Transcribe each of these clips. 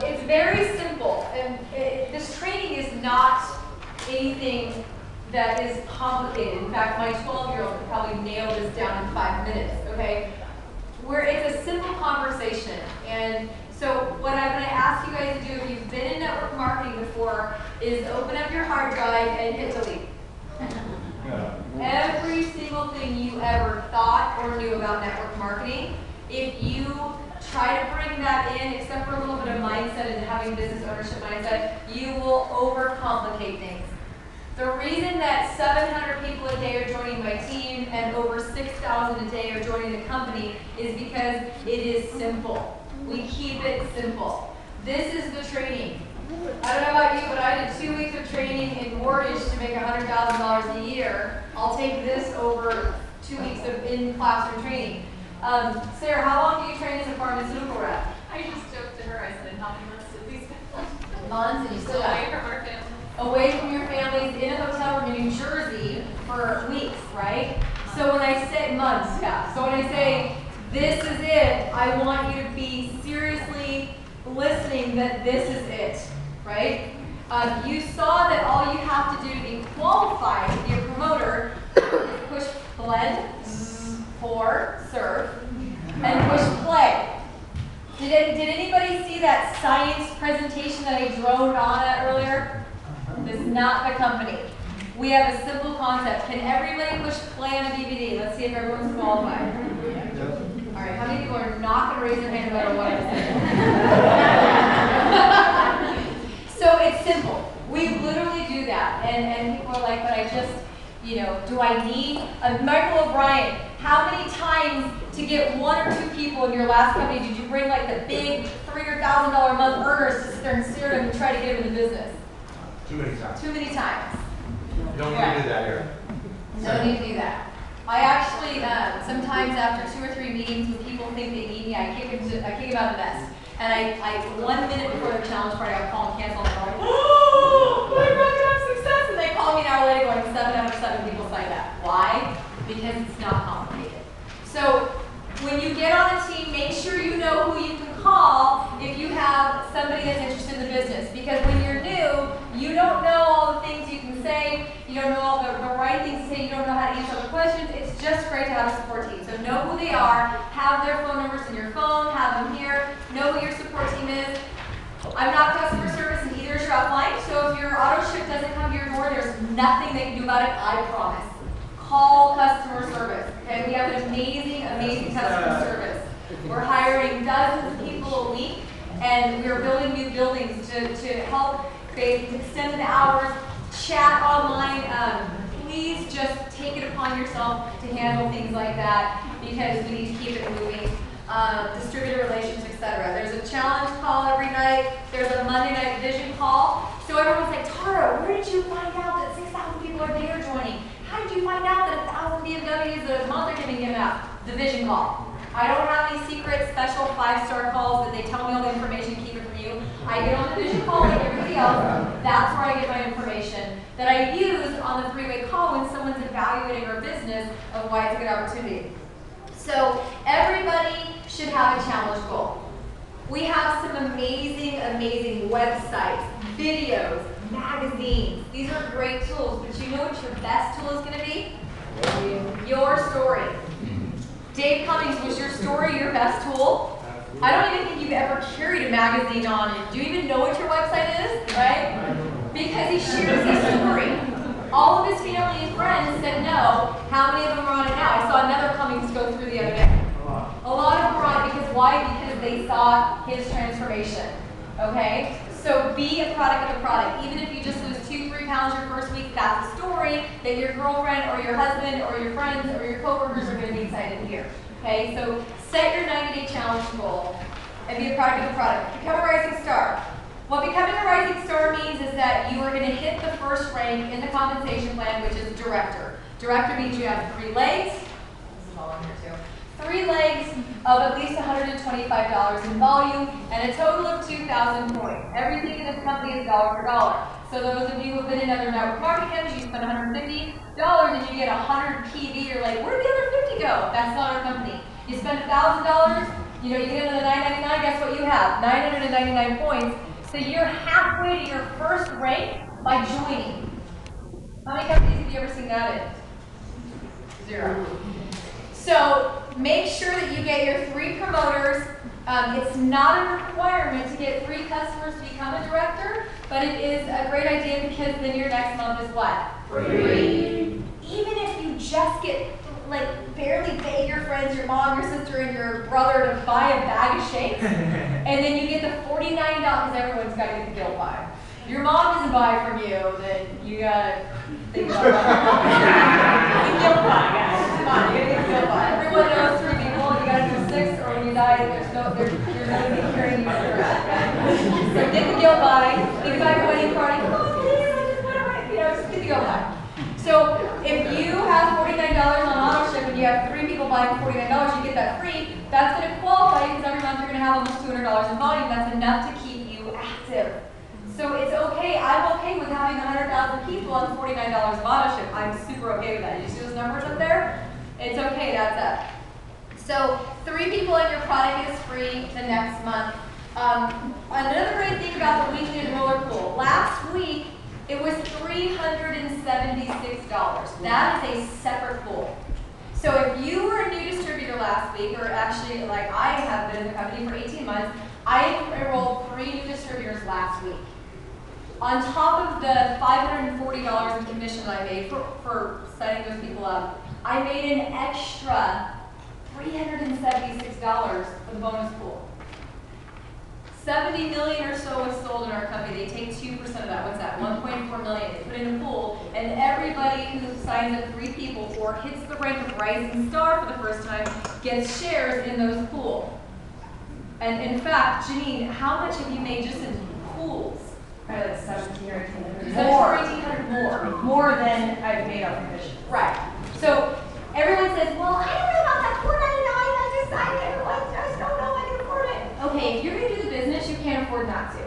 It's very simple, and this training is not anything that is complicated. In fact, my 12-year-old could probably nail this down in 5 minutes, okay? Where it's a simple conversation. And so what I'm going to ask you guys to do, if you've been in network marketing before, is open up your hard drive and hit delete. Every single thing you ever thought or knew about network marketing, if you try to bring that in, except for a little bit of mindset and having business ownership mindset, you will overcomplicate things. The reason that 700 people a day are joining my team and over 6,000 a day are joining the company is because it is simple. We keep it simple. This is the training. I don't know about you, but I did 2 weeks of training in mortgage to make $100,000 a year. I'll take this over 2 weeks of in-classroom training. Sarah, how long do you train as a pharmaceutical rep? I just joked to her, I said, how many months at least? Months, and you still away from our family. Away from your families, in a hotel room in New Jersey for weeks, right? So when I say months, yeah. So when I say this is it, I want you to be seriously listening that this is it, right? You saw that all you have to do to be qualified to be a promoter is push blend, pour, serve, and push play. Did anybody see that science presentation that I droned on at earlier? This is not the company. We have a simple concept. Can everybody push play on a DVD? Let's see if everyone's qualified. All right, how many people are not going to raise their hand no matter what I say? So it's simple. We literally do that. And people are like, but I just, do I need Michael O'Brien? How many times to get 1 or 2 people in your last company did you bring like the big $300,000 a month earners to sit there and stare at them and try to get them in the business? Too many times. Too many times. You don't need to do that here. No need to do that. I actually, sometimes after 2 or 3 meetings when people think they need me, I kick them out of the nest. And I 1 minute before their challenge party, I'll call and cancel, and they're like, oh, I'm not going to have success. And they call me an hour later going, 7 out of 7 people signed up. Why? Because it's not complicated. So when you get on a team, make sure you know who you can call if you have somebody that's interested in the business. Because when you're new, you don't know all the things you can say, you don't know all the right things to say, you don't know how to answer all the questions. It's just great to have a support team. So know who they are, have their phone numbers in your phone, have them here, know who your support team is. I'm not customer service and either is your upline, so if your auto ship doesn't come to your door, there's nothing they can do about it, I promise. Call customer service. Okay, we have an amazing, amazing customer service. We're hiring dozens of people a week, and we're building new buildings to help extend the hours, chat online. Please just take it upon yourself to handle things like that because we need to keep it moving. Distributor relations, etc. There's a challenge call every night. There's a Monday night vision call. So everyone's like, Tara, where did you find out that 6,000 people a day are joining? How did you find out that 1,000 BMWs a month are getting given out? The vision call. I don't have any secret special 5-star calls that they tell me all the information, keep it from you. I get on the vision call like everybody else. That's where I get my information that I use on the 3-way call when someone's evaluating our business of why it's a good opportunity. So everybody should have a challenge goal. We have some amazing, amazing websites, videos, magazines. These are great tools, but you know what your best tool is going to be? Your story. Dave Cummings, was your story your best tool? I don't even think you've ever carried a magazine on it. Do you even know what your website is, right? Because he shares his story. All of his family and friends said no. How many of them are on it now? I saw another Cummings go through the other day. A lot of them are on it because why? Because they saw his transformation. Okay? So be a product of the product. Even if you just lose 2-3 pounds your first week, that's a story that your girlfriend or your husband or your friends or your coworkers are going to be excited to hear. Okay? So set your 90-day challenge goal and be a product of the product. Become a rising star. What becoming a rising star means is that you are going to hit the first rank in the compensation plan, which is director. Director means you have 3 legs. This is all on here too. 3 legs of at least $125 in volume and a total of 2,000 points. Everything in this company is dollar for dollar. So those of you who have been in other network marketing companies, you spend $150 and you get 100 PV. You're like, where did the other 50 go? That's not our company. You spend $1,000, You know, you get into the $9.99, guess what you have? 999 points. So you're halfway to your first rank by joining. How many companies have you ever seen that in? 0. So make sure that you get your 3 promoters. It's not a requirement to get 3 customers to become a director, but it is a great idea because then your next month is what? Free. Even if you just get, like, barely beg your friends, your mom, your sister, and your brother to buy a bag of shakes, and then you get the $49, because everyone's got to get the guilt buy. If your mom doesn't buy from you, then you gotta think about it. The guilt buy, guys. Come on, you gotta get the guilt buy. Everyone knows 3 people, you gotta do 6, or when you die, you're gonna be carrying you for the rest, right? So get the guilt buy, think about your wedding party, come on, please, I just want to write, you know, just get the guilt buy. So if you have $49 on auto ship and you have 3 people buying $49, you get that free. That's going to qualify because every month you're going to have almost $200 in volume. That's enough to keep you active. So it's okay. I'm okay with having 100,000 people on $49 of auto ship. I'm super okay with that. You see those numbers up there? It's okay. That's up. So 3 people in your product is free the next month. Another great thing about the weekend roller pool. Last week, it was $376. That is a separate pool. So if you were a new distributor last week, or actually like I have been in the company for 18 months, I enrolled 3 new distributors last week. On top of the $540 in commission that I made for signing those people up, I made an extra $376 for the bonus pool. 70 million or so was sold in our company. They take 2% of that. What's that? 1.4 million. They put it in a pool, and everybody who signs up 3 people or hits the rank of rising star for the first time gets shares in those pools. And in fact, Janine, how much have you made just in pools? Probably like 17 or 1800. More. 1,800 More than I've made on commission. Right. So everyone says, well, I don't know about that $4.99. I just signed it. I just don't know if I can afford it. Okay, if you're going to do the business, you can't afford not to.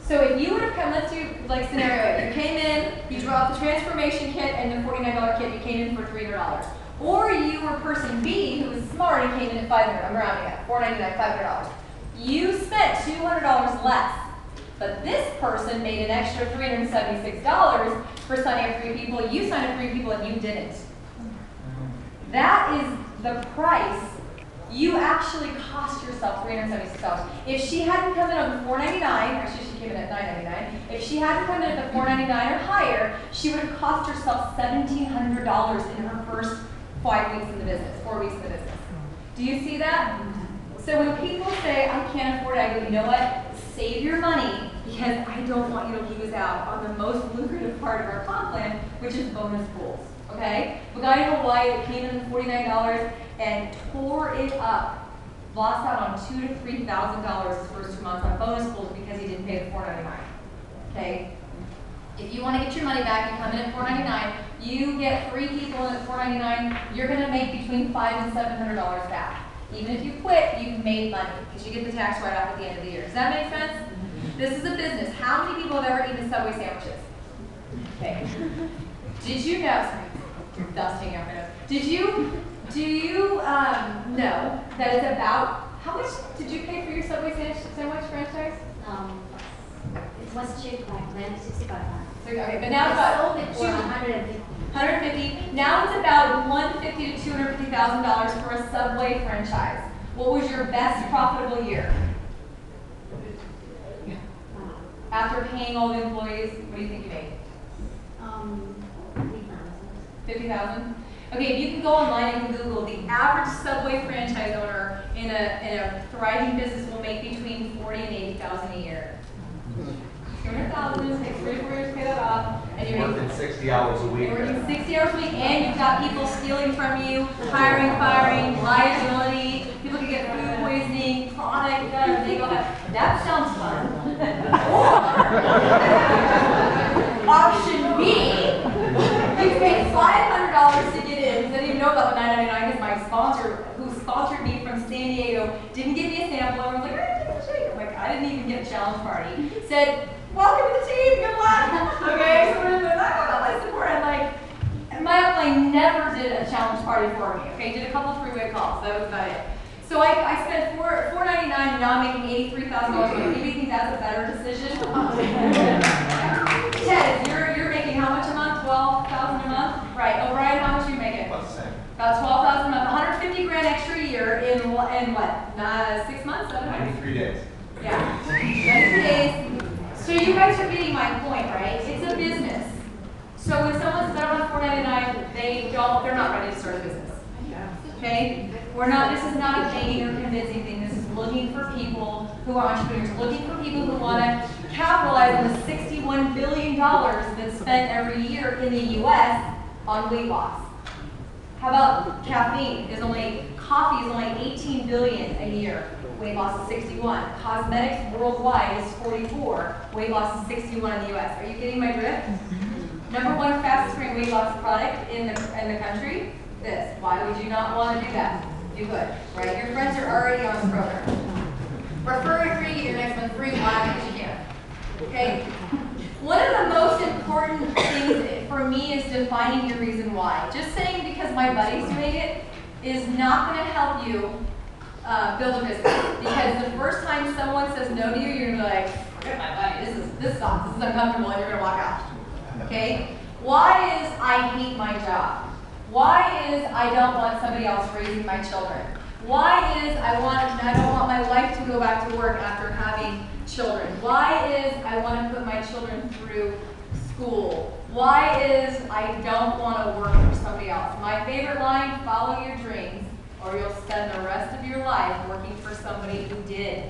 So if you would have come, let's do like scenario, you came in, you dropped the transformation kit and the $49 kit, you came in for $300. Or you were person B who was smart and came in at $500. I'm rounding up, $499, $500. You spent $200 less. But this person made an extra $376 for signing up 3 people. You signed up 3 people and you didn't. That is the price. You actually cost yourself $376. If she hadn't come in on the $4.99, actually she came in at $9.99. If she hadn't come in at the $4.99 or higher, she would have cost herself $1,700 in her first 5 weeks in the business, 4 weeks in the business. Do you see that? So when people say, I can't afford it, I go, you know what? Save your money because I don't want you to lose out on the most lucrative part of our comp plan, which is bonus pools. Okay? The guy in Hawaii that came in at $49 and tore it up, lost out on $2,000 to $3,000 his first 2 months on bonus pools because he didn't pay the $4.99. Okay? If you want to get your money back, you come in at $4.99. You get 3 people in at $4.99. You're going to make between $500 and $700 back. Even if you quit, you've made money because you get the tax write-off at the end of the year. Does that make sense? This is a business. How many people have ever eaten Subway sandwiches? Okay. Did you know? Sorry, dust hanging out my nose. Do you know that it's about, how much did you pay for your Subway sandwich franchise? It was cheap back then, 65. Okay, but now it's about sold it for 150. 150. Now it's about $150,000 to $250,000 for a Subway franchise. What was your best profitable year? After paying all the employees, what do you think you made? 50,000. Okay, if you can go online and Google, the average Subway franchise owner in a thriving business will make between $40,000 and $80,000 a year. 200,000, takes 3 to 4 years to pay that off, and you're Working 60 hours a week. You're working 60 hours a week, and you've got people stealing from you, hiring, firing, liability. People can get food poisoning, product, that sounds fun. Option B, you pay $500 to get in. Because I didn't even know about the $9.99 because my sponsor, who sponsored me from San Diego, didn't give me a sample. I was like, I'm like, I didn't even get a challenge party. Said, welcome to the team, good luck. Okay, so I got my support. I'm like, my upline never did a challenge party for me. Okay, did a couple 3-way calls. That was about it. So I spent $4.99 and now I'm making $83,000 a month. Maybe you think that's a better decision? Ted, you're making how much a month? $12,000 a month? Right. O'Brien, how much are you making? About the same. About $12,000 a month. 150 grand extra a year in what? 6 months? 7 months? 93 days. Yeah. 93 days. So you guys are getting my point, right? It's a business. So when someone says I want $4.99, they're not ready to start a business. Okay? This is not a begging or convincing thing. This is looking for people who are entrepreneurs, looking for people who want to capitalize on the $61 billion that's spent every year in the US on weight loss. How about caffeine? Coffee is only 18 billion a year. Weight loss is 61. Cosmetics worldwide is 44. Weight loss is 61 in the US. Are you getting my drift? Number one fastest growing weight loss product in the country? This. Why would you not want to do that? You would, right? Your friends are already on the program. Refer free, get your next one free. Why? Because you can. Okay? One of the most important things for me is defining your reason why. Just saying because my buddy's doing it is not going to help you build a business. Because the first time someone says no to you, you're going to be like, forget my buddy. This sucks. This is uncomfortable, and you're going to walk out. Okay? Why is I hate my job? Why is I don't want somebody else raising my children? Why is I don't want my wife to go back to work after having children? Why is I want to put my children through school? Why is I don't want to work for somebody else? My favorite line, follow your dreams or you'll spend the rest of your life working for somebody who did.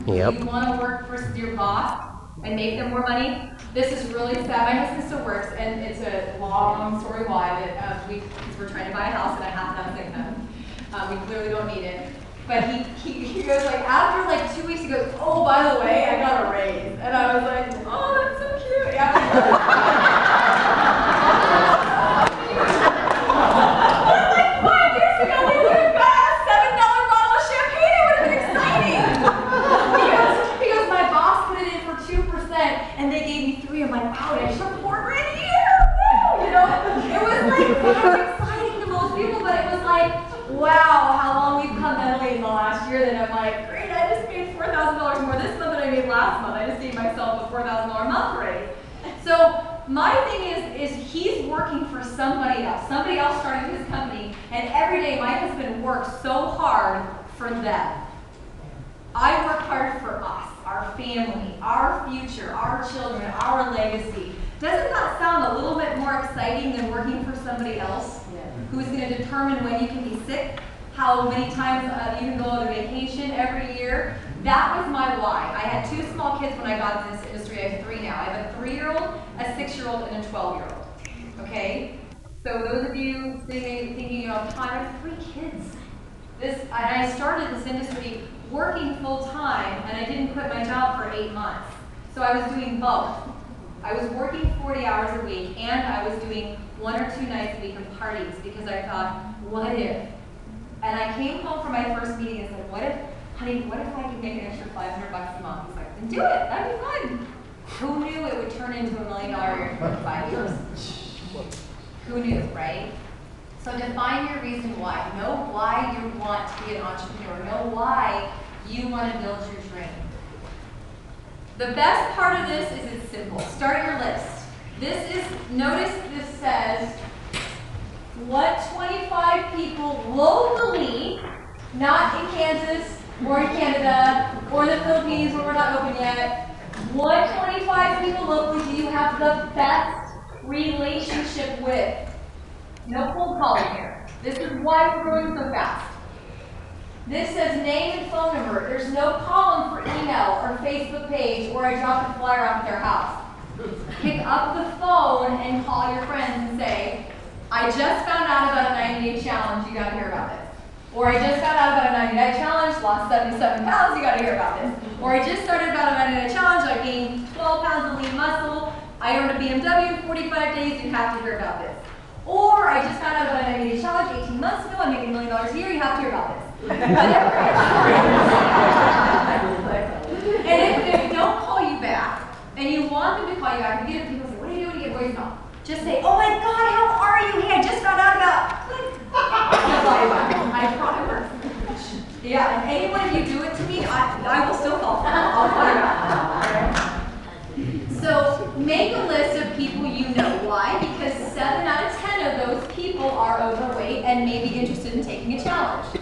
Yep. You want to work for your boss and make them more money? This is really sad. My husband still works, and it's a long story why, but because we're trying to buy a house and I have to have a income. We clearly don't need it. But he goes like, after 2 weeks, he goes, oh, by the way, I got a raise. And I was like, oh, that's so cute. Yeah. 5 years ago, we would have got a $7 bottle of champagne. It would have been exciting. He goes, my boss put it in for 2%, and they gave me 3. I'm like, wow, I should $4 grand a year. Woo! It was like exciting to most people, but it was like, wow, how long we've come mentally in the last year that I'm like, great, I just made $4,000 more this month than I made last month. I just gave myself a $4,000 month raise. So my thing is he's working for somebody else. Somebody else started his company, and every day my husband works so hard for them. I work hard for us, our family, our future, our children, our legacy. Doesn't that sound a little bit more exciting than working for somebody else who's going to determine when you can be sick, how many times you can go on a vacation every year? That was my why. I had 2 small kids when I got in this industry. I have 3 now. I have a 3-year-old, a 6-year-old, and a 12-year-old. Okay? So those of you thinking of time, I have 3 kids. I started this industry working full time, and I didn't quit my job for 8 months. So I was doing both. I was working 40 hours a week, and I was doing 1 or 2 nights a week of parties because I thought, what if? And I came home from my first meeting and said, what if I could make an extra $500 a month? He's like, then do it, that'd be fun. Who knew it would turn into $1 million a year in 5 years? Who knew, right? So define your reason why. Know why you want to be an entrepreneur. Know why you want to build your dream. The best part of this is it's simple. Start your list. Notice this says, what 25 people locally, not in Kansas or in Canada or the Philippines where we're not open yet, what 25 people locally do you have the best relationship with? No cold calling here. This is why we're growing so fast. This says name and phone number. There's no column for email or Facebook page or I dropped a flyer off at their house. Pick up the phone and call your friends and say, I just found out about a 90-day challenge, you gotta hear about this. Or I just found out about a 90-day challenge, lost 77 pounds, you gotta hear about this. Or I just started about a 90-day challenge, I gained 12 pounds of lean muscle, I earned a BMW in 45 days, you have to hear about this. Or I just found out about a 90-day challenge 18 months ago, I'm making $1 million a year, you have to hear about this. And if they don't call you back, and you want them to call you back, and get people say, what are you doing to get voicemail? Just say, oh my God, how are you? Hey, I just found out about. I promise. Yeah, and any one of you do it to me, I will still fall for it. I'll call you out. So make a list of people you know. Why? Because 7 out of 10 of those people are overweight and may be interested in taking a challenge.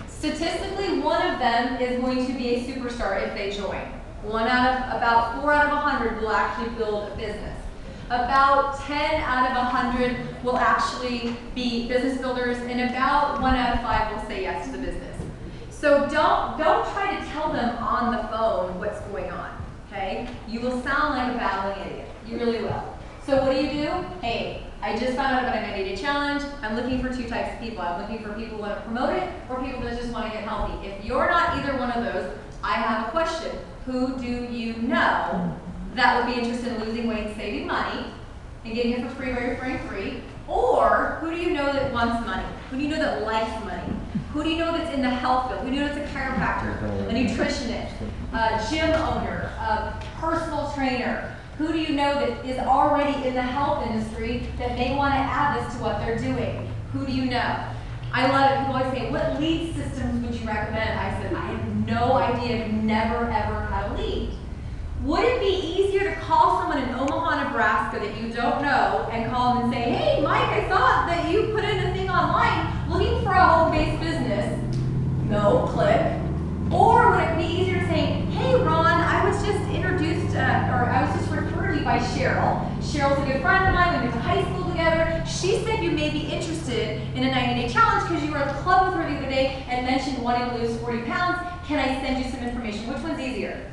Statistically, one of them is going to be a superstar if they join. About 4 out of 100 will actually build a business. About 10 out of 100 will actually be business builders, and about 1 out of 5 will say yes to the business. So don't try to tell them on the phone what's going on, okay? You will sound like a babbling idiot. You really will. So what do? Hey, I just found out about a 90-day challenge. I'm looking for 2 types of people. I'm looking for people who want to promote it or people that just want to get healthy. If you're not either one of those, I have a question. Who do you know that would be interested in losing weight and saving money and getting it for free while you're free? Or who do you know that wants money? Who do you know that likes money? Who do you know that's in the health field? Who do you know that's a chiropractor, a nutritionist, a gym owner, a personal trainer? Who do you know that is already in the health industry that may want to add this to what they're doing? Who do you know? I love it. People always say, what lead systems would you recommend? I said, I have no idea. I've never, ever had a lead. Would it be easier to call someone in Omaha, Nebraska that you don't know and call them and say, hey, Mike, I saw that you put in a thing online looking for a home-based business? No, click. Or would it be easier to say, hey, Ron, I was just introduced, or I was just referred to you by Cheryl. Cheryl's a good friend of mine. We went to high school together. She said you may be interested in a 90-day challenge because you were at the club with her the other day and mentioned wanting to lose 40 pounds. Can I send you some information? Which one's easier?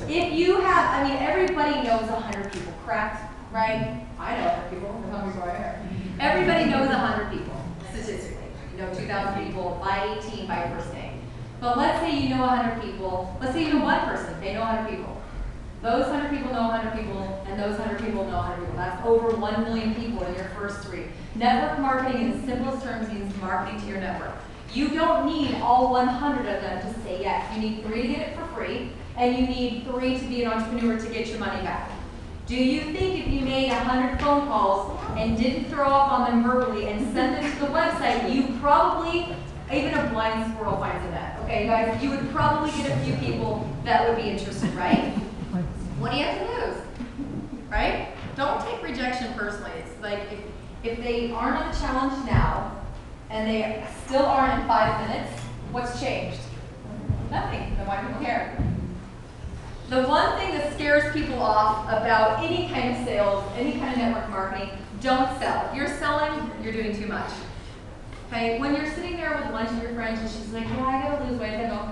If you have, everybody knows 100 people, correct? Right? I know 100 people. There's 100 people right here. Everybody knows 100 people, statistically. You know 2,000 people by 18 by your first name. But let's say you know 100 people. Let's say you know one person. They know 100 people. Those 100 people know 100 people, and those 100 people know 100 people. That's over 1 million people in your first 3. Network marketing, in the simplest terms, means marketing to your network. You don't need all 100 of them to say yes. You need 3 to get it for free, and you need 3 to be an entrepreneur to get your money back. Do you think if you made 100 phone calls and didn't throw up on them verbally and sent them to the website, you probably, even a blind squirrel finds a net, okay guys? You would probably get a few people that would be interested, right? What do you have to lose, right? Don't take rejection personally. It's like if they aren't on the challenge now and they still aren't in 5 minutes, what's changed? Nothing. Then why do people care? The one thing that scares people off about any kind of sales, any kind of network marketing, don't sell. If you're selling, you're doing too much. Okay? When you're sitting there with lunch with your friends and she's like, yeah, I gotta lose weight, I go,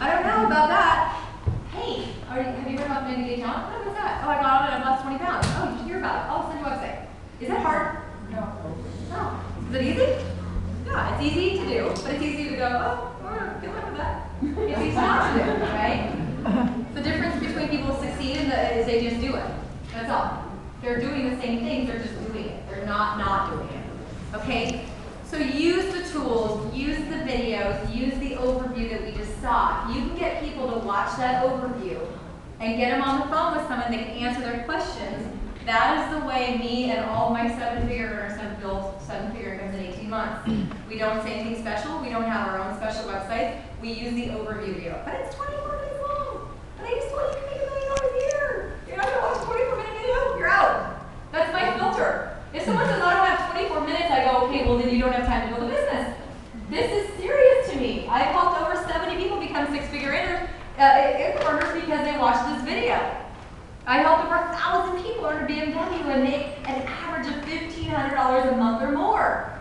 I don't know about that. Hey, have you heard about the 90-day challenge? What was that? Oh, I got on it and I lost 20 pounds. Oh, you should hear about it. I'll send you a website. Is that hard? No. Is it easy? Yeah, it's easy to do, but it's easy to go, oh, good luck with that. It's easy not to do, right? The difference between people who succeed is they just do it. That's all. They're doing the same things, they're just doing it. They're not doing it. Okay? So use the tools, use the videos, use the overview that we just saw. If you can get people to watch that overview and get them on the phone with someone that can answer their questions, that is the way me and all my 7-figure earners have built 7-figure incomes in 18 months. We don't say anything special. We don't have our own special websites. We use the overview video. But it's 24 minutes long. And I just told you to make $1 million a year. You're not going to watch a 24-minute video? You're out. That's my filter. If someone says, I don't have 24 minutes, I go, okay, well then you don't have time to build a business. This is serious to me. I've helped over 70 people become 6-figure earners because they watched this video. I helped over 1,000 people earn a BMW and make an average of $1,500 a month or more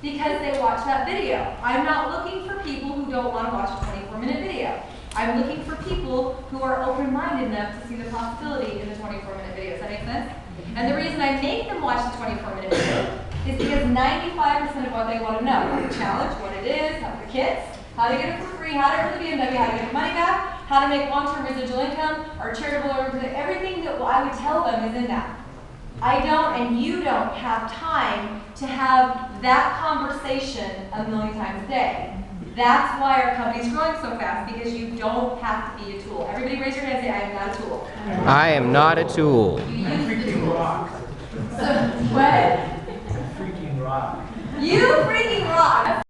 because they watched that video. I'm not looking for people who don't want to watch a 24-minute video. I'm looking for people who are open-minded enough to see the possibility in the 24-minute video. Does that make sense? And the reason I make them watch the 24-minute video is because 95% of what they want to know, the challenge, what it is, how the kits, how to get it for free, how to earn the BMW, how to get the money back, how to make long-term residual income, or charitable, everything that I would tell them is in that. I don't, and you don't have time to have that conversation a million times a day. That's why our company's growing so fast, because you don't have to be a tool. Everybody raise your hand and say, I am not a tool. I am not a tool. You use the Freaking tools. rock. So, what? Freaking rock. You freaking rock. That's